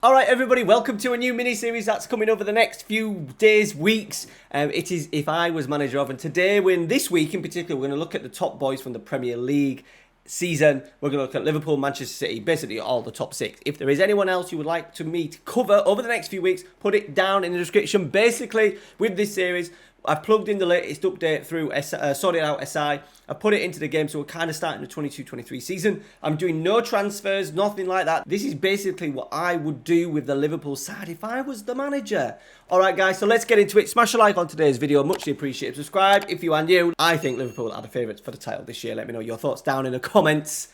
Alright everybody, welcome to a new mini-series that's coming over the next few days, weeks. It is If I Was Manager Of, and today, this week in particular, we're going to look at the top boys from the Premier League season. We're going to look at Liverpool, Manchester City, basically all the top six. If there is anyone else you would like me to cover over the next few weeks, put it down in the description. Basically, with this series, I've plugged in the latest update through Sorted Out SI. I put it into the game, so we're kind of starting the 22-23 season. I'm doing no transfers, nothing like that. This is basically what I would do with the Liverpool side if I was the manager. Alright guys, so let's get into it. Smash a like on today's video, muchly appreciated. Subscribe if you are new. I think Liverpool are the favourites for the title this year. Let me know your thoughts down in the comments.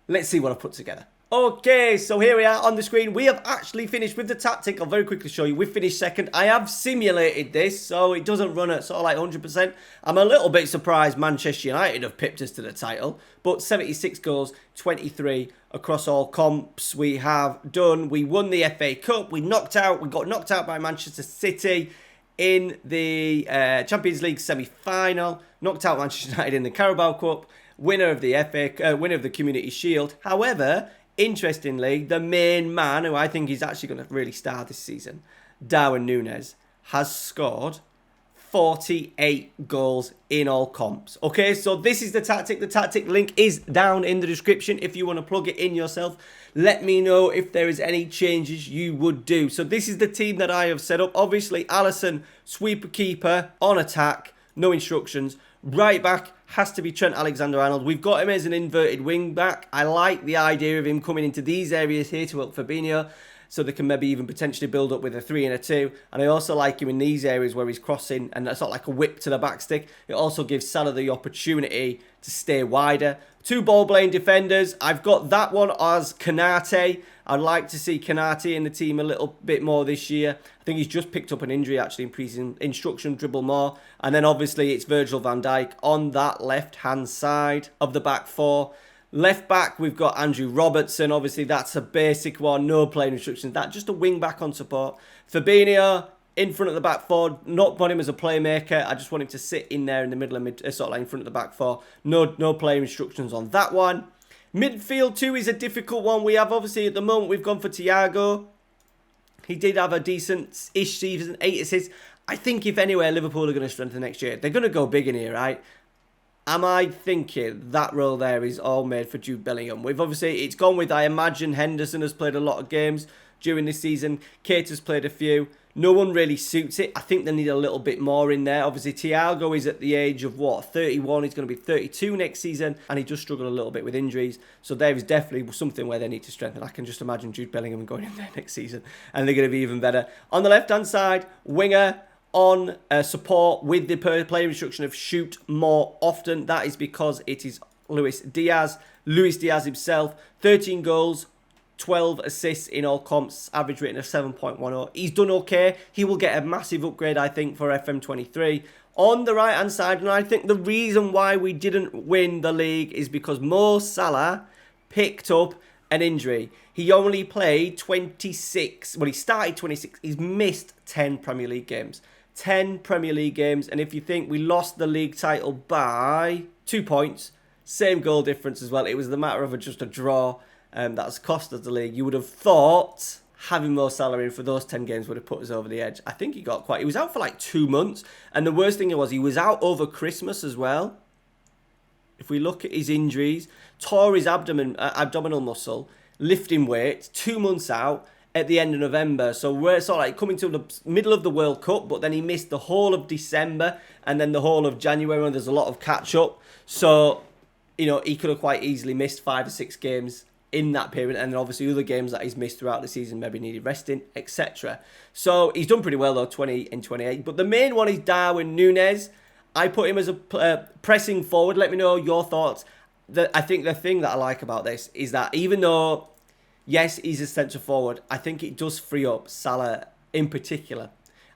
Let's see what I've put together. Okay, so here we are on the screen. We have actually finished with the tactic. I'll very quickly show you. We've finished second. I have simulated this, so it doesn't run at sort of like 100%. I'm a little bit surprised Manchester United have pipped us to the title, but 76 goals, 23 across all comps we have done. We won the FA Cup. We got knocked out by Manchester City in the Champions League semi-final. Knocked out Manchester United in the Carabao Cup. Winner of the Community Shield. However, interestingly, the main man, who I think is actually going to really star this season, Nunez, has scored 48 goals in all comps. Okay, so this is the tactic. The tactic link is down in the description if you want to plug it in yourself. Let me know if there is any changes you would do. So this is the team that I have set up. Obviously, Alisson, sweeper keeper, on attack, no instructions. Right back has to be Trent Alexander-Arnold. We've got him as an inverted wing back. I like the idea of him coming into these areas here to help Fabinho, so they can maybe even potentially build up with a 3 and a 2. And I also like him in these areas where he's crossing, and that's not like a whip to the back stick. It also gives Salah the opportunity to stay wider. 2 ball-playing defenders. I've got that one as Kanate. I'd like to see Kanate in the team a little bit more this year. I think he's just picked up an injury actually in pre-season. Instruction, dribble more. And then obviously it's Virgil van Dijk on that left-hand side of the back four. Left back, we've got Andrew Robertson. Obviously, that's a basic one. No playing instructions. That's just a wing back on support. Fabinho in front of the back four. Not want him as a playmaker. I just want him to sit in there in the middle of sort of like in front of the back four. No player instructions on that one. Midfield 2 is a difficult one. We have obviously at the moment we've gone for Thiago. He did have a decent-ish season, 8 assists. I think if anywhere Liverpool are going to strengthen next year, they're going to go big in here, right? Am I thinking that role there is all made for Jude Bellingham? It's gone with, I imagine Henderson has played a lot of games during this season. Kate has played a few. No one really suits it. I think they need a little bit more in there. Obviously, Thiago is at the age of, 31. He's going to be 32 next season, and he does struggle a little bit with injuries. So there is definitely something where they need to strengthen. I can just imagine Jude Bellingham going in there next season, and they're going to be even better. On the left-hand side, winger on support with the player instruction of shoot more often. That is because it is Luis Diaz. Luis Diaz himself, 13 goals, 12 assists in all comps, average rating of 7.10. He's done okay. He will get a massive upgrade, I think, for FM23. On the right-hand side, and I think the reason why we didn't win the league is because Mo Salah picked up an injury. He only played 26. Well, he started 26. He's missed 10 Premier League games. 10 Premier League games. And if you think we lost the league title by 2 points, same goal difference as well. It was the matter of just a draw. That's cost us the league. You would have thought having Mo Salah in for those 10 games would have put us over the edge. I think he was out for like 2 months. And the worst thing was he was out over Christmas as well. If we look at his injuries, tore his abdominal muscle, lifting weights, 2 months out at the end of November. So we're sort of like coming to the middle of the World Cup, but then he missed the whole of December and then the whole of January when there's a lot of catch up. So, he could have quite easily missed 5 or 6 games in that period, and then obviously other games that he's missed throughout the season maybe needed resting, etc. So he's done pretty well though, 20 and 28. But the main one is Darwin Nunez. I put him as a pressing forward. Let me know your thoughts. I think the thing that I like about this is that even though, yes, he's a centre forward, I think it does free up Salah in particular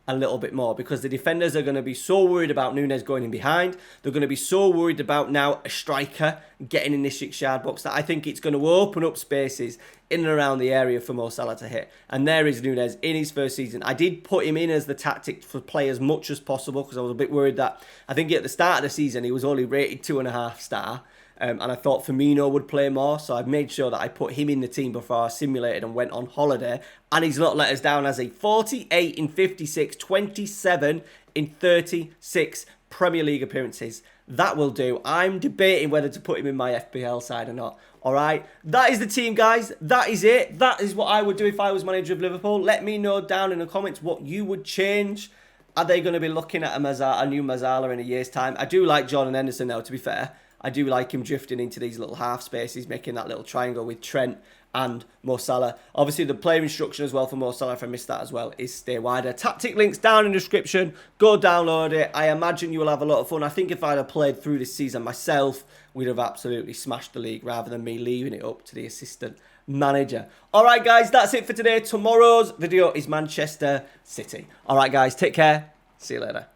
a little bit more, because the defenders are going to be so worried about Nunez going in behind. They're going to be so worried about now a striker getting in the 6-yard box that I think it's going to open up spaces in and around the area for Mo Salah to hit. And there is Nunez in his first season. I did put him in as the tactic for play as much as possible because I was a bit worried that I think at the start of the season he was only rated 2.5 star. And I thought Firmino would play more, so I've made sure that I put him in the team before I simulated and went on holiday. And he's not let us down as a 48 in 56, 27 in 36 Premier League appearances. That will do. I'm debating whether to put him in my FPL side or not. All right, that is the team, guys. That is it. That is what I would do if I was manager of Liverpool. Let me know down in the comments what you would change. Are they going to be looking at a new Mazzala in a year's time? I do like Jordan Henderson now, to be fair. I do like him drifting into these little half spaces, making that little triangle with Trent and Mo Salah. Obviously, the player instruction as well for Mo Salah, if I missed that as well, is stay wider. Tactic links down in the description. Go download it. I imagine you will have a lot of fun. I think if I'd have played through this season myself, we'd have absolutely smashed the league rather than me leaving it up to the assistant manager. All right, guys, that's it for today. Tomorrow's video is Manchester City. All right, guys, take care. See you later.